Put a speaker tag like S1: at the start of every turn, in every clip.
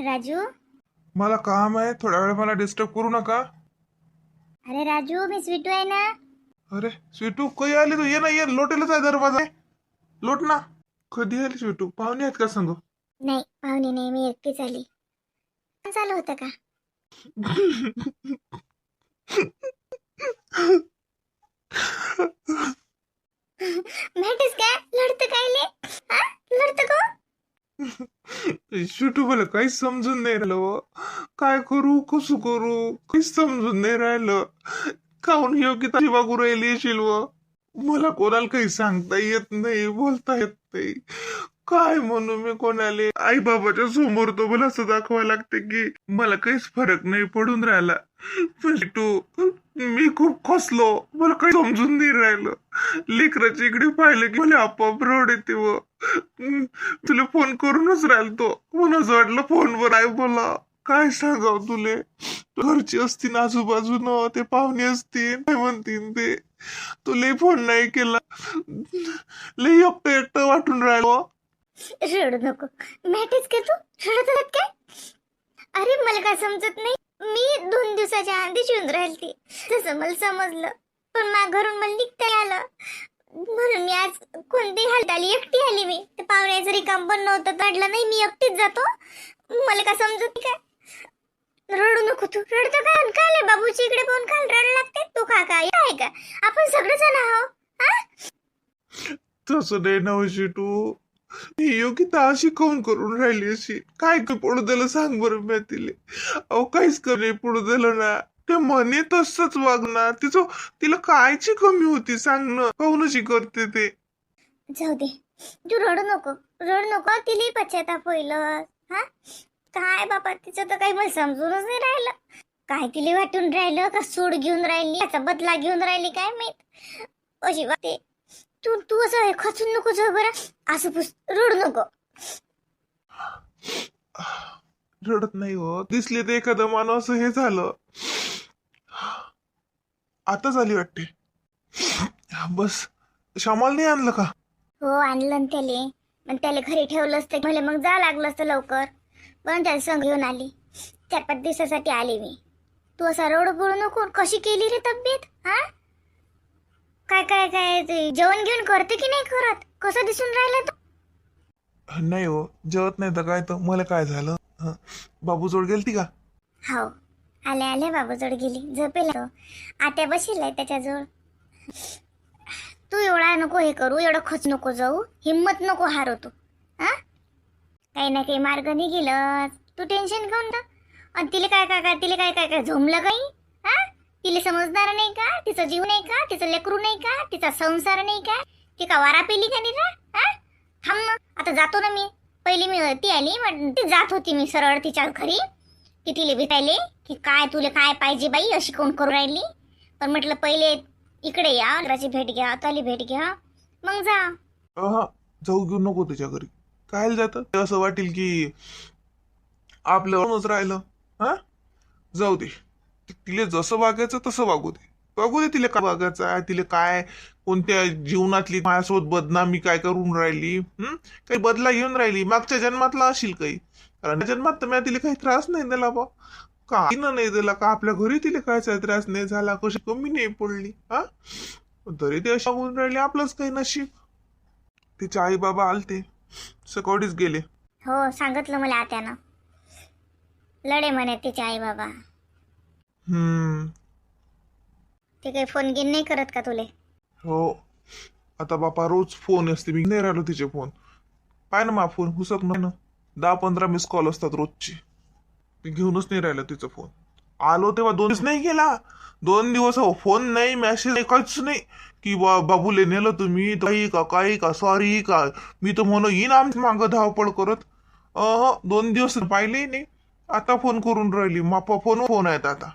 S1: राजू.
S2: मला काम आहे, थोडा वेळ मला डिस्टर्ब करू नका.
S1: अरे राजू, मी स्वीटू आहे ना.
S2: अरे स्वीटू कधी आली तू? ये ना, ये, लोटेलच आहे दरवाजा आहे. लोट ना. कधी आली स्वीटू? पाहुणे आहेत का संग?
S1: नाही, पाहुणे नाही, मी एकटीच आली. चालू होतं का? भेटस का? लढतं काय ले? हा? लढतं का?
S2: स्वीटू मला काहीच समजून नाही राहिलं हो. काय करू, कसं करू, काहीच समजून नाही राहिलं. काहून योग्यता वागू राहिली येशील व मला कोणाला काही सांगता येत नाही, बोलता येत नाही. काय म्हणू मी कोणाले? आई बाबाच्या समोर तो मला असं दाखवायला लागते की मला काहीच फरक नाही पडून राहिला. पण तू मी खूप खसलो, मला काही समजून नाही राहिलं. लेकराच्या इकडे पाहिलं की मला आपोआप रड येते व तुला फोन करूनच राहिलो. मला असं वाटलं फोनवर आहे बोला. काय सांगाव तुले? घरची असतील आजूबाजूनं, ते पाहुणे असतील, काय म्हणतील ते. तू लई फोन नाही केला, लई एकटं एकटं वाटून राहिलो.
S1: रडू नको. भेटस का तू? रडत आहात काय? अरे मला काय समजत नाही. मी 2 दिवसाच्या आधीच येऊन राहिली. तसं मला समजलं, पण माझ्या घरून मला निघता आलं म्हणून मी आज कोणती हालत आली, एकटी आली. मी ते पाहुण्याचं रिकाम पण नव्हतं, काढलं नाही, मी एकटीच जातो. मला काय समजत नाही काय? रडू नको तू. रडतो काय? काय बाबूची इकडे पाहून काय रड लागते? तू का काय आहे का? आपण सगळेजण आहो.
S2: तसं नाही ना तू. योगिता अशी काऊन करून राहिली अशी? काय पडू दिलं सांग बरं मी तिले. अहो काहीच कमी पडू दिलं ना. ते म्हणे तसंच वागणार. तिला कायची कमी होती सांग ना, काऊन अशी करते ते?
S1: जाऊ दे, तू रडू नको. रडू नको. तिला पश्चाताप होईल. हा काय बाबा, तिचं तर काही मला समजूनच नाही राहिलं. काय तिला वाटून राहिलं का सूड घेऊन राहिली, याचा बदला घेऊन राहिली काय माहित. अशी वाटते. तू तू असं खचून नको जाऊ बरं. असं रडू नको.
S2: रडत नाही हो. दिसले तर एखादं माणूस हे झालं. आता झाली वाटते. बस श्यामाला नाही आणलं का?
S1: हो आणलं ना त्याले. पण त्याला घरी ठेवलं असतं मला, मग जा लागलं असतं लवकर. पण त्याला संग घेऊन आली. 4-5 दिवसासाठी आली मी. तू असा रडू पडू नको. कशी केली रे तब्येत? हा काय काय काय ते जेवण घेऊन करते की नाही करत? कसं दिसून राहिलं तू?
S2: नाही हो, जेवत नाही तर काय तर. मला काय झालं? बाबू जोड गेलती का?
S1: हो, आले आले बाबूजवळ गेली. झोपेला तो. आत्या बसेल त्याच्याजवळ. तू एवढा नको हे करू, एवढं खच नको जाऊ, हिम्मत नको हारू तू. हा काही ना काही मार्ग निघेल. तू टेन्शन घेऊन जा. आणि तिला काय काय काय तिला काय काय काय झोमलं काही? हा तिला समजणार नाही का? तिचा जीव नाही का? तिचं लेकरू नाही का? तिचा संसार नाही का? ती का वारा पेली का नाही? हा थांब ना, आता जातो ना मी. पहिली मी ती आली, ती जात होती मी सरळ तिच्या घरी की तिला भेटायले की काय तुला काय पाहिजे बाई, अशी कोण करू राहिली. पण म्हटलं पहिले इकडे या, घराची भेट घ्या, ताली भेट घ्या, मग जा.
S2: जाऊ घेऊ नको त्याच्या घरी. काय जातं असं वाटेल की आपल्यावरूनच राहिलं. हा जाऊ दे. तिला जसं वागायचं तसं वागू दे. बघू दे तिला काय वागायचं आहे, तिला काय कोणत्या जीवनातली माझ्यासोबत बदनामी काय करून राहिली. काही बदला घेऊन राहिली. मागच्या जन्मातला असेल काही. कारण जन्मात तर मी तिला काही त्रास नाही दिला बा. का नाही दिला का? आपल्या घरी तिला कायचा त्रास नाही झाला, कशी कमी नाही पडली. हा तरी ते अशा होऊन राहिले. आपलंच काही नशीब. तिचे आई बाबा आलते, सकाळीच गेले.
S1: हो सांगितलं मला आत्यानं. लढे म्हणे तिचे आई बाबा. ते काही फोन घेऊन नाही करत का तुले?
S2: हो, आता बापा रोज फोन असते. मी नाही राहिलो तिचे फोन. पाय ना मा फोन हुसक ना. 10-15 मिस कॉल असतात रोजचे. मी घेऊनच नाही राहिलं तिचा फोन. आलो तेव्हा 2 दिवस नाही गेला. 2 दिवस फोन नाही, मेसेज नाही, काहीच नाही की बाबूले नेलं तुम्ही काही का सॉरी का. मी तर म्हणून येईन आमच्या मागं धावपळ करत. 2 दिवस पाहिलेही नाही. आता फोन करून राहिली. मापा फोन आहेत आता.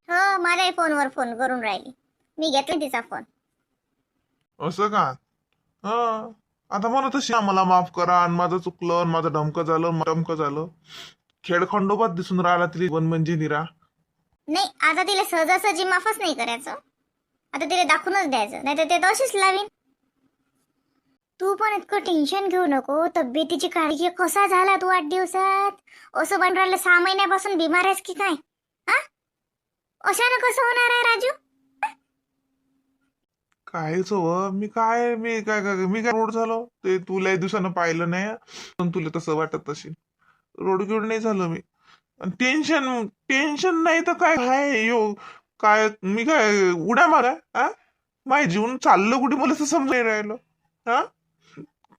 S1: हो मलाही फोनवर फोन करून राहिली. मी घेतला तिचा फोन.
S2: असं का? आता म्हणत अशी मला माफ करा, आणि माझं चुकलं, आणि माझं धमकं झालं. खेळखंडोबात दिसून राहिला तिला वन म्हणजे निरा.
S1: नाही, आता तिला सहजासहजी माफच नाही करायचं. आता तिला दाखवूनच द्यायचं, नाही तर ते तशीच लावीन. तू पण इतकं टेन्शन घेऊ नको. तब्येतीची काळजी घे. कसा झाला तू 8 दिवसात? असं बन राहिलं 6 महिन्यापासून बिमार आहेस की काय? हा, अशानं कसं होणार आहे राजू?
S2: कायच हो, मी काय रोड झालो ते तुला दिवसानं पाहिलं नाही, पण तुला तसं वाटत असेल. रोड गिड नाही झालं मी. टेन्शन टेन्शन नाही तर काय आहे यो. काय मी काय उड्या मारा हा? माझे जीवन चाललं कुठे मला तर समज नाही राहिलं. हा,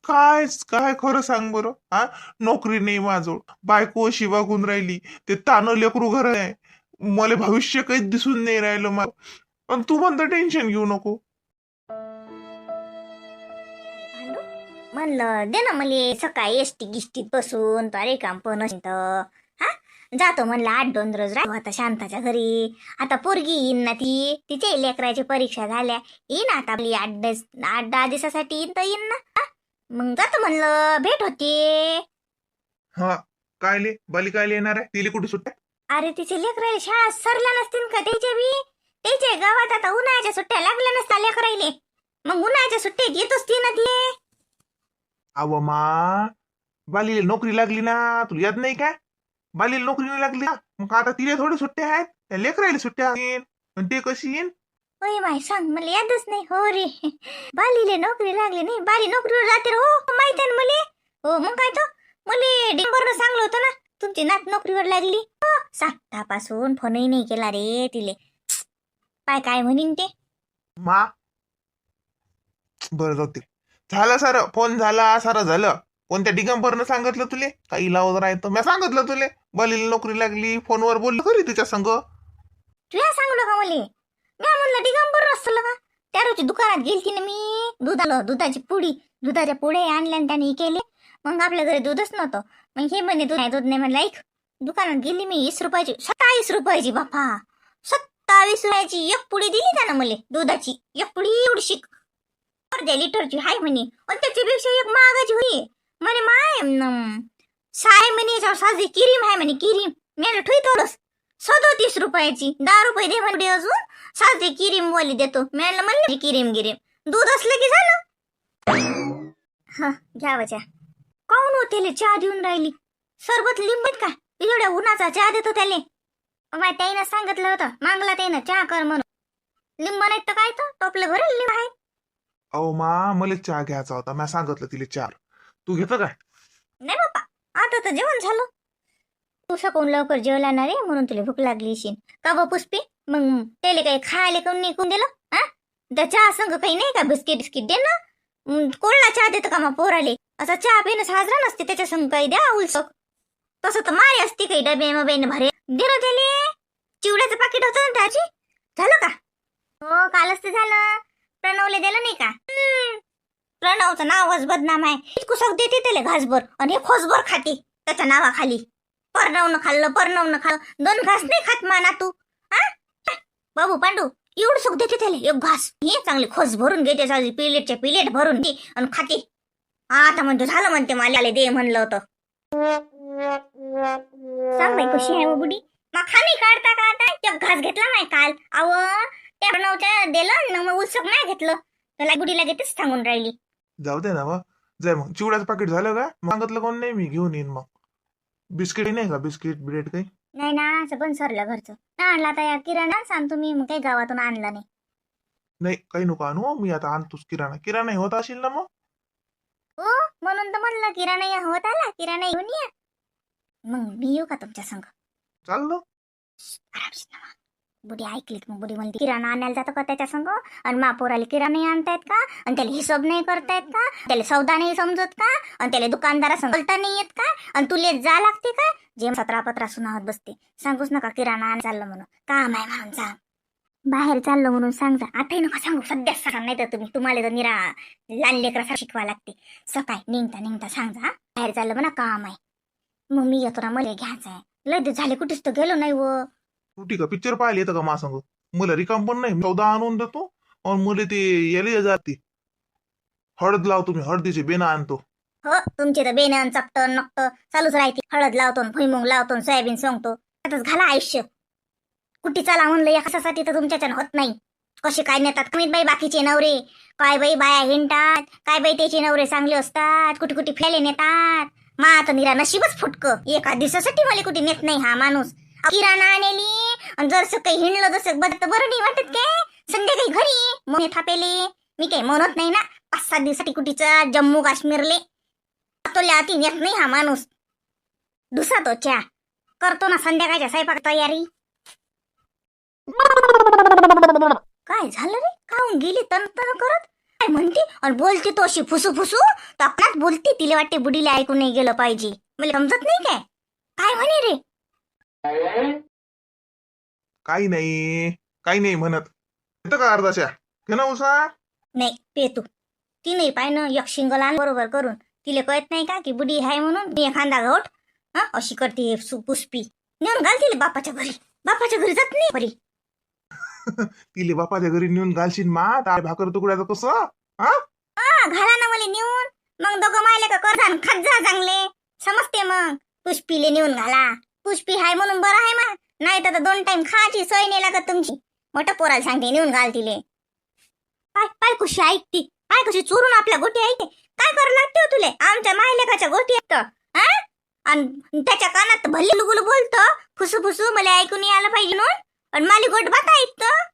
S2: काय काय खरं सांग बरं. हा, नोकरी नाही माझं, बायको अशी वागून राहिली, ते तानं लेकरू घर आहे, मला भविष्य काहीच दिसून नाही राहिलं मला. पण तू म्हणतं टेन्शन घेऊ नको.
S1: भांडू म्हणलं दे ना मला सकाळी एसटी गिष्टीत बसून तो काम पण असेल तर. हा, जातो म्हणलं 8-2 रोज राहतो आता शांताच्या घरी. आता पोरगी येईन ना, तिच्या लेकराची परीक्षा झाल्या, येईन आता आपली 8-10 दिवसासाठी येईन तर येईन ना. हा? मग जातो म्हणलं, भेट होते.
S2: हा, कायले बाली कायले येणार आहे, तिले कुठे सुट्ट्या?
S1: अरे तिचे लेकराला शाळा सरल्या नसतील का त्याच्या बी? त्याच्या गावात आता उन्हाळ्याच्या सुट्ट्या लागल्या नसता लेकरायले. मग उन्हाळ्याच्या सुट्ट्यात येतोच ती ना ती.
S2: अव मा, बालीला नोकरी लागली ना, तुला याद नाही काय? बालीला नोकरी नाही लागली ना, मग आता तिला थोडी सुट्ट्या आहेत, त्या लेकरायला सुट्ट्या आहेत. पण ते कशी येईन?
S1: होय माय, सांग मला यादच नाही. हो रे, बालीले नोकरी लागली नाही. बाली नोकरीवर जाते रे. हो माहित आहे ना मले. हो मग काय तो मले डिंबरनं सांगलं होतं ना, तुमची नात नोकरीवर लागली. हो, 7 तापासून फोनही नाही केला रे तिले. पाय काय म्हणीन ते.
S2: मा, बरं जाते. झालं सारं, फोन झाला, सारं झालं. कोणत्या दिगंबरनं सांगितलं तुले काही लावत राहतं? मी सांगितलं तुले बालीला नोकरी लागली, फोनवर बोललो खरी तुझ्या संग.
S1: तुला सांगलो का मले? मी म्हणलं दिगंबर असलं का? त्या रोजी दुकानात गेलती ना मी, दूध आलं, दुधाच्या पुढे आणल्या आणि त्याने केले. मग आपल्या घरी दूधच नव्हतं. मग हे म्हणे दूध नाही म्हणलं. ऐक, दुकानात गेली मी 20 रुपयाची, 27 रुपयाची बापा, 27 रुपयाची एक पुडी दिली त्यानं मला दुधाची. एक पुडी एवढी अर्ध्या लिटरची हाय म्हणे, आणि त्याच्यापेक्षा एक महागाची होती म्हणे. माय साय म्हणे, याच्यावर साधी किरीम आहे म्हणे, किरीम. मी ठुई थोडस 37 रुपयाची, 10 रुपये दे म्हणजे अजून साधी किरीम वाली देतो. म्हणलं किरीम दूध असलं की झालं. हा, घ्या वच्या. काऊन होते चहा देऊन राहिली? सरबत लिंबत का? एवढ्या उन्हाचा चहा देतो त्याले. त्याईनं सांगितलं होतं मागला त्यानं चहा कर म्हणून. लिंब नाही तर काय, तर टोपलं भरेल लिंब आहे.
S2: अहो मा, मला चहा घ्यायचा होता, मी सांगितलं तिला 4. तू घेतं काय?
S1: नाही बापा, आता तर जेवण झालं. तू सकाळून लवकर जेवला ना रे, म्हणून तुला भूक लागली असेल का बा पुष्पी? मग त्याला काही खायला कोण निघून दिलं? हा, त्या चहा संग काही नाही का? बिस्किट दे ना. कोळला चहा देतं का मग पोराले? असा चहा पिणं साजरा नसते, त्याच्या संग काही द्या उलसक. तसं तर मारी असते काही डबे मबेन भरे. दे ना त्याले. चिवड्याचं पाकिट होतं ना त्याची. झालं का? हो, कालच ते झालं. प्रणवले दिलं नाही का? प्रणवचं नावच बदनाम आहे. कुसक देते त्याला घासभर आणि हे खोसभर खाते त्याच्या नावाखाली. पर्णवनं खाल्लं 2 घास नाही खात माना तू. हा, बाबू पांडू एवढं सुख देते त्याला एक घास. हे चांगले खोस भरून घेते, साधी प्लेट भरून दे आणि खाते. आता म्हणतो झालं म्हणते, मला दे म्हणलं होतं. सांग बाई कशी आहे बुडी? मग खाली काढता का आता? एक घास घेतला नाही काल. अव त्या प्रणवच्या दिलं ना, मग उत्सुक नाही घेतलं. त्याला गुडीला घेतेच सांगून राहिली.
S2: जाऊ दे ना मग, जाय मग. चिवड्याचं पाकिट झालं का? मागितलं कोण नाही, मी घेऊन येईन मग. बिस्किट नाही का? बिस्किट ब्रेड काही
S1: नाही ना, असं पण सरलं घरचं. आणला आता या किराणा सांग तुम्ही, मग काही गावातून आणला नाही.
S2: नाही, काही नको आणू, मी आता आणतोच किराणा होत असेल ना मग.
S1: हो, म्हणून तर म्हणलं किराणा होत आला, किराणा घेऊन या. मग मी येऊ का तुमच्या संग?
S2: चाललं.
S1: बुडी ऐकलीत मग बुडी म्हणते किराणा आणायला जातो का त्याच्या संग? आणि महापोराला किराणा आणतायत का? आणि त्याला हिशोब नाही करतायत का? त्याला सौदा नाही समजत का? आणि त्याला दुकानदारा बोलता नाही येत का? आणि तुले जा लागते का? जे 17-15 सुनावत बसते. सांगूच नका किराणा आण चाललं म्हणून, काम आहे म्हणून सांग. बाहेर चाललो म्हणून सांगता. आताही नका सांगू, सध्याच सांगा, नाही तर तुम्हाला तर निरा लहान लेकरा शिकवा लागते. सकाळी निघता सांगा, बाहेर चाललं म्हणा, काम आहे. मग मी येतो ना, मला घ्यायचं आहे. लय दिवस झाले, कुठेच तर गेलो नाही व.
S2: कुठे का पिक्चर पाहिले येतं का मा संग? मला रिकाम पण नाही, सौदा आणून देतो आणि मला ते यायला जाते. हळद लावतो मी, हळदीचे बेना आणतो.
S1: हो, तुमचे तर बेन चपट नकट चालूच राहते. हळद लावतो, भुईमुंग लावतो, सोयाबीन सोंगतो. त्यातच घाला आयुष्य. कुठे चाला म्हणलं एकासाठी तर तुमच्याच्यानं होत नाही. कसे काय नेतात कमीत बाई बाकीचे नवरे. काय बाई बाया हिंडतात, काय बाई त्याचे नवरे चांगले असतात, कुठे कुठे फेले नेतात. मा आता निरा नशीबच फुटकं, एका दिवसासाठी मला कुठे नेत नाही हा माणूस. किराणा आणली आणि जरसं काही हिंडलं जसं बरं नाही वाटत काय. संध्याकाळी घरी मग थापेले. मी काही म्हणत नाही ना, 5-7 दिवसासाठी कुठीचा जम्मू काश्मीरले तो ल्याती नेत नाही हा माणूस. दुसरा तो च्या करतो ना संध्याकाळच्या स्वयंपाक तयारी. काय झालं रे, काहून गेली तन करत. काय म्हणते आणि बोलते तो अशी फुसू फुसू. आपणाच बोलते, तिला वाटते बुडीला ऐकून नाही गेलं पाहिजे. मला समजत नाही काय काय म्हणे रे.
S2: काही नाही म्हणत. येतं का अर्धाच्या घे ना उसा.
S1: नाही पेतू ती नाही पाय ना, एक शिंगल आण बरोबर करून. तिला कळत नाही का की बुडी आहे म्हणून. एखादा घोट अशी करते पुष्पी. नेऊन घाल तिला बापाच्या घरी जात नाही बरी.
S2: तिले बापाच्या घरी नेऊन घालशील मा डाळ भाकर तुकड्याचं कसं.
S1: घाला ना मला नेऊन. मग दोघं मायले का करजा खात जा चांगले. समजते मग. पुष्पीले नेऊन घाला. पुष्पी हाय म्हणून बरं आहे मा. नाही तर 2 टाइम खायची सोय नाही लागत तुमची. मोठं पोराला सांगते नेऊन घाल तिले. पाय कशी ऐकती, पाय कशी चोरून आपल्या गोटी ऐकते. काय करू लागते हो तुले. आमच्या मायलेकाच्या गोटी ऐकतं आणि त्याच्या कानात भल्ले लुगुलू बोलतं फुसू फुसू. मला ऐकून यायला पाहिजे म्हणून. आणि माली गोट बाता ऐकतं.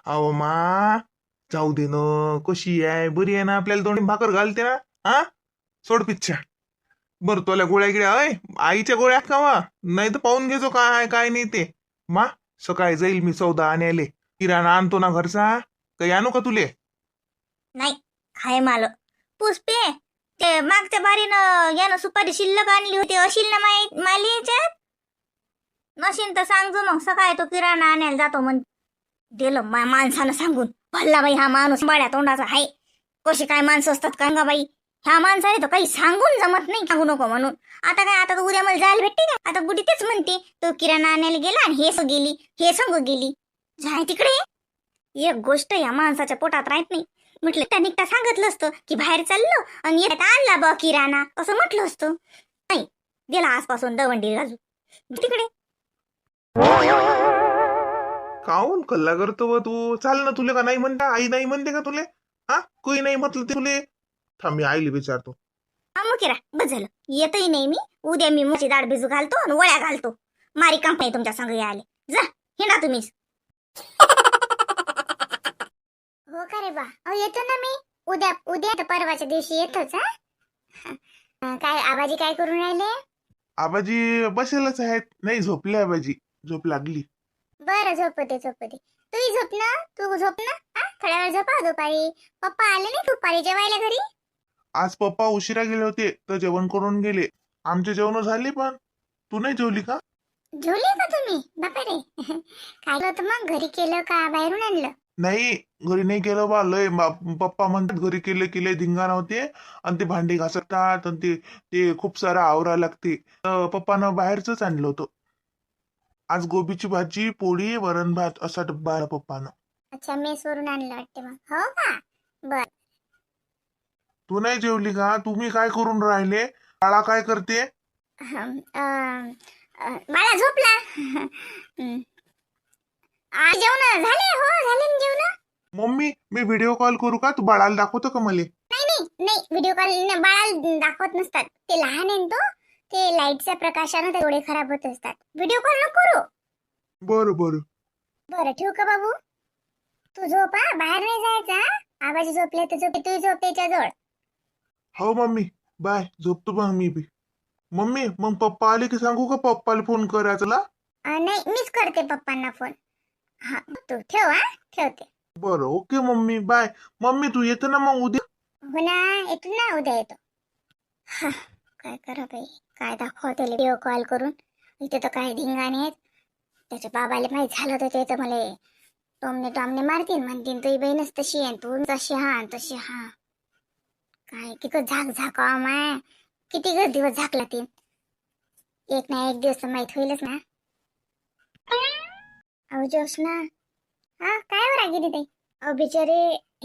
S2: अहो मा जाऊ दे न. कशी आहे, बरी आहे ना. आपल्याला 2 भाकर घालते ना. सोड पिच्छा. बर तुला गोळ्या गिळ्या आईच्या गोळ्या खावा. नाही तर पाहून घेजो काय काय नाही ते. मा सकाळी जाईल मी सौदा आणायले. किराणा आणतो ना घरचा. काही आणू का तुले.
S1: नाही हाय माल पुष्पे. ते मागच्या बारीनं यानं सुपारी शिल्लक आणली होती अशील ना माली याच्यात. नशीन तर सांगजो मग. सकाळी तो किराणा आणायला जातो म्हण. दिलं माणसानं सांगून. भल्ला बाई हा माणूस बाड्या तोंडाचा आहे. कशी काय माणसं असतात का बाई. ह्या माणसाने तर काही सांगून जमत नाही, सांगू नको म्हणून. आता काय, आता उद्या मला जायला भेटते का. आता बुडी तेच म्हणते तो किराणा आणायला गेला आणि हे गेली हे सांगू गेली. जाय तिकडे. एक गोष्ट या माणसाच्या पोटात राहत नाही. म्हटलं त्या निघता सांगितलं असतं की बाहेर चाललो आणि येत आणला बा किराणा असं म्हटलं असतं. नाही गेला आजपासून दवंडी राजू तिकडे.
S2: काऊन कल्ला करतो व तू. चाल ना. तुले का नाही म्हणता. आई नाही म्हणते का तुले. कोणी नाही म्हटलं तुले. थांब मी आईला विचारतो.
S1: मग किरा बस झालं. येतही नाही मी. उद्या मी माझी डाळ भिजू घालतो आणि वळ्या घालतो. मारी काम नाही तुमच्या संग आले. जा हिंडा तुम्हीच. हो का रे बा. येतो ना मी. उद्या तर परवाच्या दिवशी येतोच. काय आबाजी काय करून राहिले.
S2: आबाजी बसेलच आहेत. नाही झोपले आबाजी. झोप लागली.
S1: बरं झोपते. तूही झोप ना. तू झोप ना. थोड्या वेळ झोपा दुपारी. पप्पा आले नाही दुपारी जेवायला घरी.
S2: आज पप्पा उशिरा गेले होते तर जेवण करून गेले. आमचे जेवण झाले. पण तू नाही जेवली का.
S1: झोले का तुम्ही बापा रे. काय होतं मग. घरी केलं का बाहेरून आणलं.
S2: नाही घरी नाही केलं बा. लय पप्पा म्हणतात घरी केले धिंगाणा होते आणि ते भांडी घासतात आणि ते खूप सारं आवरा लागते. तर पप्पानं बाहेरच आणलं होतं. आज गोबीची भाजी पोळी वरण भात असा डब्बा आला पप्पानं.
S1: अच्छा मेस वरून आणलं वाटते मग. हो का. बर.
S2: तू नाही जेवली का. तुम्ही काय करून राहिले. बाळा काय करते.
S1: बाळा झोपला. जेवण झाले. हो झाले ना जेवण.
S2: मम्मी मी व्हिडिओ कॉल करू का. तू बाळाला दाखवतो का मला.
S1: नाही व्हिडिओ कॉल बाळाला दाखवत नसतात. ते लहान आहे तो. ते लाईटच्या प्रकाशाने ते डोळे खराब होत असतात. व्हिडिओ कॉल नको करू. बरं ठेवू का बाबू. तू झोप. बाहेर नाही जायचा. आबाजी झोपले तर झोपे. तू झोप त्याच्याजवळ.
S2: हो मम्मी बाय. झोपतो मग मी बी. मम्मी मग पप्पा आले की सांगू का पप्पाला फोन करायचा.
S1: नाही मीच करते पप्पांना फोन. हा तू ठेव. ठेवते.
S2: बरं ओके मम्मी बाय. मम्मी तू येतो ना मग उद्या.
S1: हो ना येतो ना. उद्या येतो. काय करा बाई. काय दाखवते व्हिडिओ कॉल करून. इथे तर काय धिंगाणे आहेत. त्याच्या बाबाला माहीत झालं तर ते तर मला टोमने मारतील. म्हणतील तुझी बहीणच तशी आहे. तू तशी हा. काय किती झाक माय. किती दिवस झाकला ते. एक ना एक दिवस माहित होईलच ना. अहो जोशना. काय बरं गेली ताई. अहो बिचारे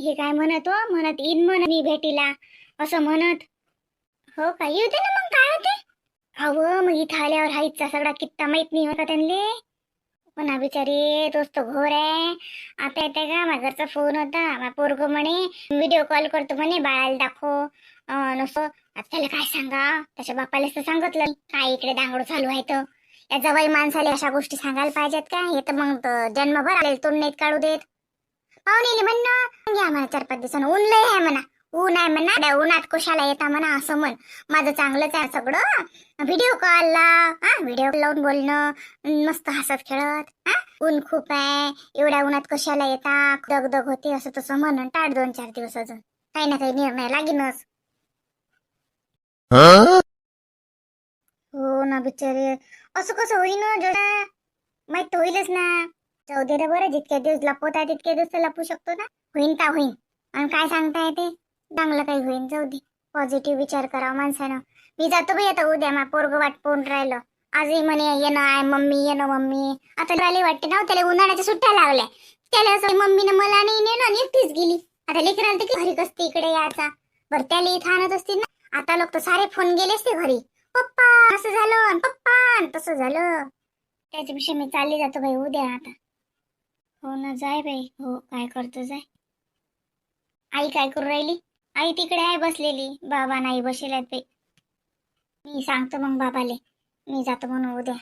S1: हे काय म्हणत ईद म्हणत मी भेटीला असं म्हणत. हो का येऊ दे ना मग. काय होते. अहो मग इथं आल्यावर हाईचा सगळा कित्ता माहित नाही होता त्यांना. पुन्हा बिचारी तोच तो घोर आहे. आता येते का माझ्या घरचा फोन होता, माझा पोरग म्हणे व्हिडिओ कॉल करतो म्हणे, बाळाला दाखव. नुसतं आता त्याला काय सांगा, त्याच्या बापालाच तर सांगितलं काय इकडे दांगड चालू आहे. तर या जवाई माणसाला अशा गोष्टी सांगायला पाहिजेत का? हे तर मग जन्मभर आले तोंड नाहीत काढू देत. पाहुणे म्हणणं घ्या म्हणा 4-5 दिवसानं, ऊन लय आहे म्हणा, ऊन आहे म्हणा, त्या उन्हात कशाला येता म्हणा असं म्हण. माझं चांगलंच आहे सगळं, व्हिडिओ कॉल लाव, व्हिडिओ लावून बोलणं मस्त हसत खेळत. ऊन खूप आहे, एवढ्या उन्हात कशाला येता, दगदग होते असं तसं म्हणून टाळ 2-4 दिवस अजून काही ना काही निर्णय लागेनच. हो ना बिचारे, असं कसं होईन जोडा, माहित तर होईलच ना. जाऊ दे रे बरं, जितक्या दिवस लपवत आहे तितक्या दिवस तर लपू शकतो ना. होईन का होईन, आणि काय सांगता येते, चांगलं काही होईन. जाऊ दे, पॉझिटिव्ह विचार करावा माणसानं. मी जातो बाई आता, उद्या मा पोरग वाट पाहून राहिलं. आजही म्हणे येणं आहे मम्मी, येणं मम्मी. आता राहिले वाटते ना त्याला उन्हाळ्याच्या सुट्ट्या लागल्या, त्याला असं मम्मीने मला नाही नेलं आणि एकटीच गेली. आता लेकराला तर घरी असते इकडे याचा, बरं त्याला इथं आणत असतील ना. आता लोक तर सारे फोन गेले असते घरी, पप्पा असं झालं, पप्पा तसं झालं. त्याच्यापेक्षा मी चालली जातो बाई उद्या आता. हो ना, जाय बाई. हो, काय करतो जाय. आई काय करू राहिली? आई तिकडे आहे बसलेली, बाबा नाही बसेल आहेत बाई. मी सांगतो मग बाबाले, मी जातो म्हणून उद्या.